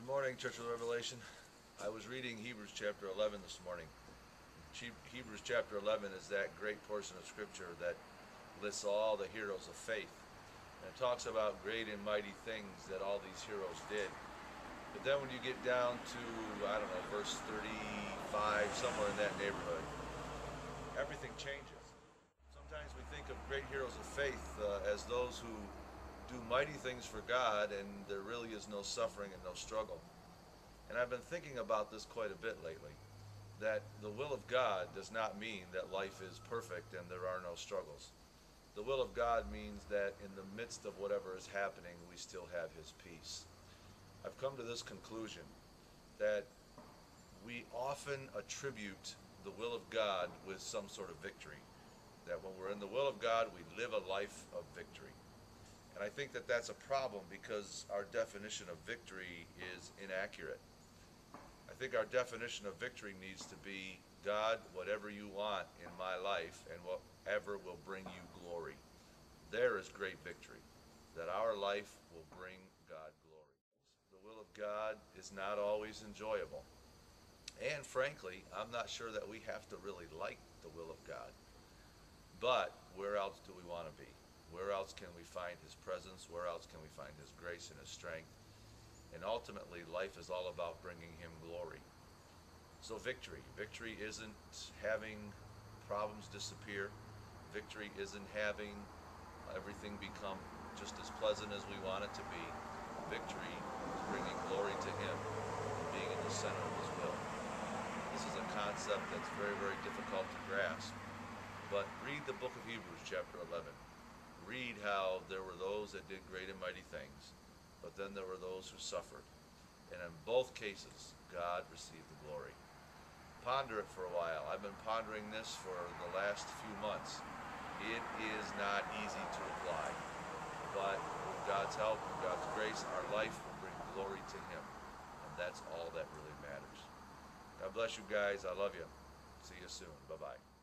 Good morning, Church of the Revelation. I was reading Hebrews chapter 11 this morning. Hebrews chapter 11 is that great portion of Scripture that lists all the heroes of faith. And it talks about great and mighty things that all these heroes did. But then when you get down to, I don't know, verse 35, somewhere in that neighborhood, everything changes. Sometimes we think of great heroes of faith as those who do mighty things for God, and there really is no suffering and no struggle. And I've been thinking about this quite a bit lately, that the will of God does not mean that life is perfect and there are no struggles. The will of God means that in the midst of whatever is happening, we still have His peace. I've come to this conclusion that we often attribute the will of God with some sort of victory. That when we're in the will of God, we live a life of victory. And I think that that's a problem because our definition of victory is inaccurate. I think our definition of victory needs to be, God, whatever you want in my life and whatever will bring you glory. There is great victory, that our life will bring God glory. The will of God is not always enjoyable. And frankly, I'm not sure that we have to really like the will of God. But where else do we want to be? Where else can we find His presence? Where else can we find His grace and His strength? And ultimately, life is all about bringing Him glory. So victory. Victory isn't having problems disappear. Victory isn't having everything become just as pleasant as we want it to be. Victory is bringing glory to Him and being in the center of His will. This is a concept that's very, very difficult to grasp. But read the book of Hebrews chapter 11. Read how there were those that did great and mighty things, but then there were those who suffered. And in both cases, God received the glory. Ponder it for a while. I've been pondering this for the last few months. It is not easy to apply, but with God's help and God's grace, our life will bring glory to Him. And that's all that really matters. God bless you guys. I love you. See you soon. Bye-bye.